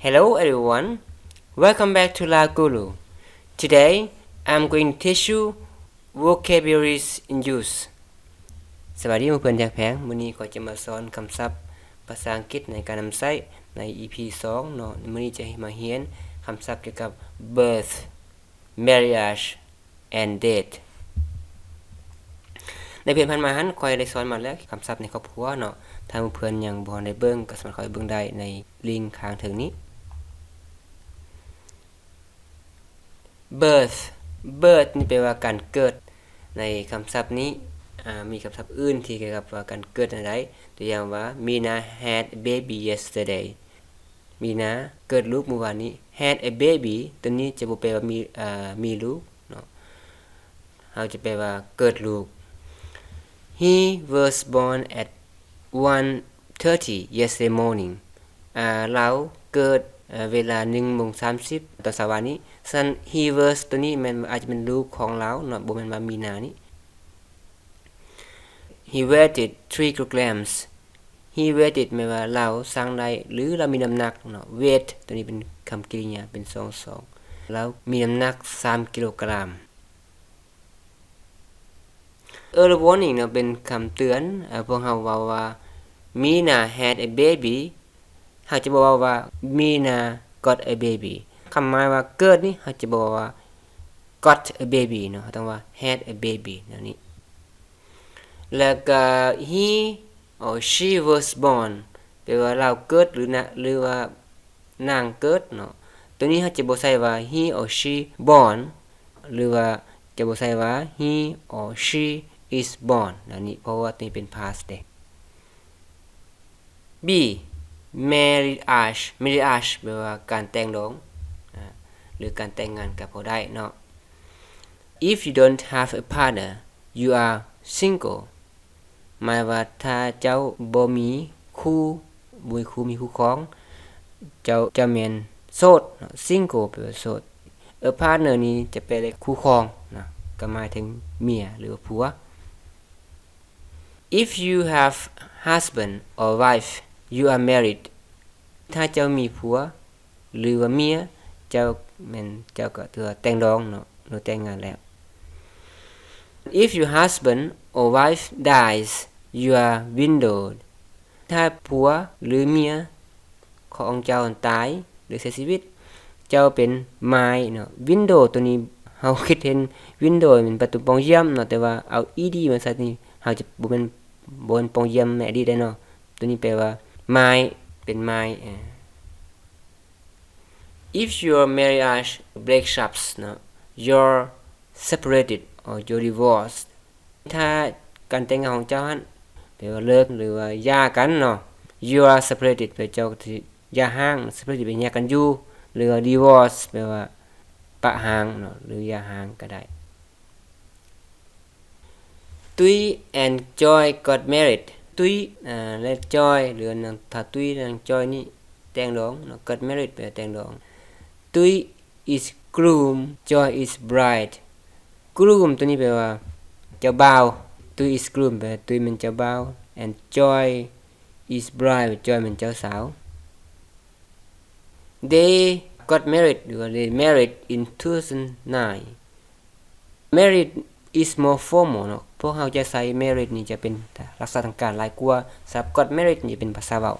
Hello everyone, welcome back to La Guru. Today I'm going to teach you vocabularies in use. สวัสดีเพื่อนๆจากแผงมื้อนี้ก็จะมาสอนคำศัพท์ภาษาอังกฤษในการนำใช้ใน EP 2เนาะมื้อนี้จะมาเรียนคำศัพท์เกี่ยวกับ birth, marriage and date. ในเพจผ่านมาหันค่อยได้สอนมาแล้วคำศัพท์ในครอบครัวเนาะถ้าเพื่อนๆยังบ่ได้เบิ่งก็สามารถเข้าไปเบิ่งได้ในลิงก์ข้างถึงนี้birth นี่แปลว่าการเกิดในคำศัพท์นี้มีคำศัพท์อื่นที่เกี่ยวกับว่าการเกิดอะไรตัวอย่างว่า Mina had a baby yesterday Mina เกิดลูกเมื่อวานนี้ had a baby ตัวนี้จะบ่แปลว่ามีลูกเนาะเฮาจะแปลว่าเกิดลูก He was born at 1:30 yesterday morning เราเกิดเวลา 1:30 ตอนเช้านี้ส่วน he was ตัวนี้มันอาจจะเป็นลูกของเราเนาะบ่แม่นว่ามีนานี่ He weighed 3 kilograms He weighed หมายว่าเราสั่งได้หรือเรามีน้ำหนักเนาะ weight ตัวนี้เป็นคำกริยาเป็น2เรามีน้ำหนัก3กิโลกรัม Early warning เนาะเป็นคำเตือนพวกเราเว้าว่า Mina had a baby เฮาจะบอกว่า Mina got a baby คำหมายว่าเกิดนี่เฮาจะบอกว่า got a baby เนาะต้องว่า had a baby นั่นนี่แล้วก็ he or she was born แปลว่าเราเกิดหรือว่านางเกิดเนาะตัวนี้เฮาจะบ่ใช้ว่า he or she born หรือว่าจะบ่ใช้ว่า he or she is born นั่นนี่เพราะว่าตัวนี้เป็น past tense B marriage แปลว่าการแต่งดองหรือการแต่งงานกับผู้ใดเนาะ If you don't have a partner you are single หมายว่าถ้าเจ้าบ่มีคู่มีคู่ครองเจ้าแม่นโสด single แปลว่าโสด a partner นี้จะแปลได้คู่ครองนะก็หมายถึงเมียหรือผัว If you have husband or wife you are married ถ้าเจ้ามีผัวหรือว่าเมียเจ้าก็ถือว่าแต่งดองเนาะหรือแต่งงานแล้ว If your husband or wife dies you are widowed ถ้าผัวหรือเมียของเจ้าตายหรือเสียชีวิตเจ้าเป็นไม้เนาะ window ตัวนี้เฮาคิดเห็น window เป็นประตูปองเยี่ยมเนาะแต่ว่าเอา ed มาใส่นี่เฮาจะบ่เป็นปองเยี่ยมแม่ดีได้เนาะตัวนี้แปลว่าไม้เป็นไม้If your marriage breaks up เนาะ you're separated or you're divorced ถ้าการแต่งงานของเจ้าหั่นแปลว่าเลิกหรือว่าหย่ากันเนาะ you are separated แปลเจ้าหย่าห่าง separated แปลหย่ากันอยู่หรือว่า divorce แปลว่าปะห่างเนาะหรือหย่าห่างก็ได้ Tui and Joy got married ตุยและ Joy หรือถ้าตุยและ Joy นี่แต่งดองเนาะ got married แปลแต่งดองตุย is groom Joy is bride groom ตัวนี้แปลว่าเจ้าบ่าวตุย is groom แปลตุยเป็นเจ้าบ่าว and Joy is bride Joy เป็นเจ้าสาว They got married หรือว่า they married in 2009 married is more formal เนาะพวกเราจะใช้ married นี่จะเป็นลักษณะทางการหลายกว่าศัพท์ got married นี่เป็นภาษาเว้า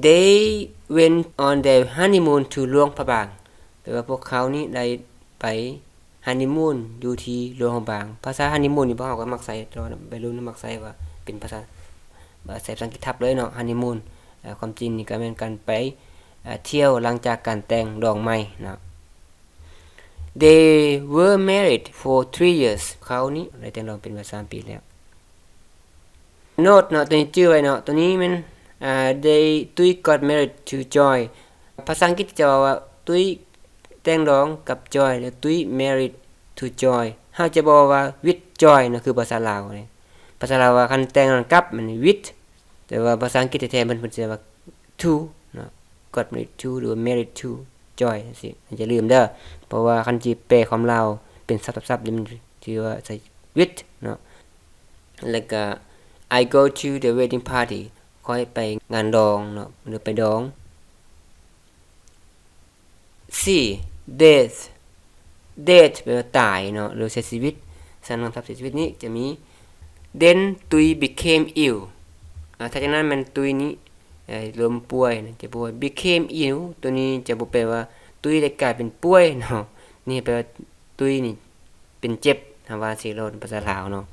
They went on their honeymoon to หลวงพระบางแปลว่าพวกเขานี่ได้ไป honeymoon อยู่ที่หลวงพระบางภาษา honeymoon นี่พวกเราก็มักใช้ตอนไปรุ่นมักใช้ว่าเป็นภาษาภาษาอังกฤษทับเลยเนาะ honeymoon ความจริงนี่ก็แม่นการไปเที่ยวหลังจากการแต่งดอกไม้นะ They were married for 3 years เขานี่ได้แต่งดอกเป็นมา3ปีแล้ว Note เนาะตัวนี้ชื่อไว้เนาะตัวนี้มันTui got married to Joy ภาษาอังกฤษจะว่าตุยแต่งดองกับ Joy แล้วตุย married to Joy เฮาจะบอกว่า with Joy เนาะคือภาษาลาวนี่ภาษาลาวว่าคันแต่งกับมัน with แต่ว่าภาษาอังกฤษแท้ๆมันจะว่า to เนาะ got married to หรือ married to Joy สิอย่าลืมเด้อเพราะว่าคันสิแปลความลาวเป็นศัพท์ๆมันชื่อว่าใส่ with เนาะแล้วก็ I go to the wedding party ค่อยไปงานดองเนาะหรือไปดอง C death death แปลว่าตายเนาะหรือเสียชีวิตสันคำศัพท์เสียชีวิตนี้จะมี then ตุย became ill ถ้าจากนั้นมันตุยนี้เริ่มป่วยนะจะป่วย became ill ตัวนี้จะบ่แปลว่าตุยได้กลายเป็นป่วยเนาะนี่แปลว่าตุยนี่เป็นเจ็บถ้าว่าสิเราภาษาลาวเนาะ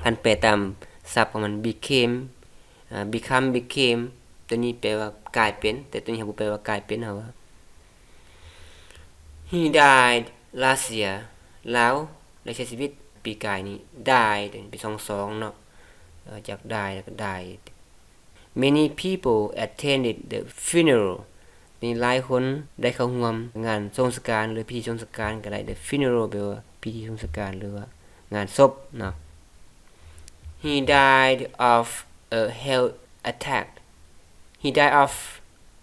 คันแปลตามศัพท์ของมัน became became ตัวนี้แปลว่ากลายเป็นแต่ตัวนี้บ่แปลว่ากลายเป็นเฮาว่า He died last year แล้วได้เสียชีวิตปีกายนี้ died ปี22เนาะจาก die แล้วก็ died Many people attended the funeral มีหลายคนได้เข้าร่วมงานสงสการหรือพิธีสงสการก็ได้ The funeral แปลว่าพิธีสงสการหรือว่างานศพเนาะ He died of a heart attack He died of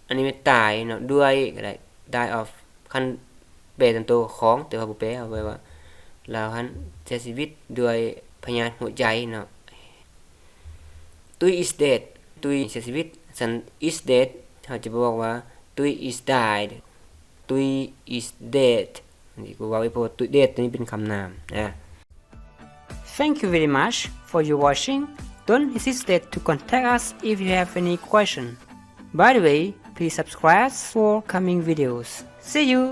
อันนี้ไม่ตายเนาะด้วยก็ได้ die of คันแปลตามตัวของแต่ว่าบ่แปลเอาไว้ว่าแล้วหันเสียชีวิตด้วยพยาธิหัวใจเนาะ Tui is dead ตุยเสียชีวิตสัน is dead เขาจะบอกว่าตุย is died ตุย is dead นี่ก็ว่าไว้เพราะว่าตุย dead ตัวนี้เป็นคำนามนะ Thank you very much for your watching. Don't hesitate to contact us if you have any question. By the way, please subscribe for coming videos. See you!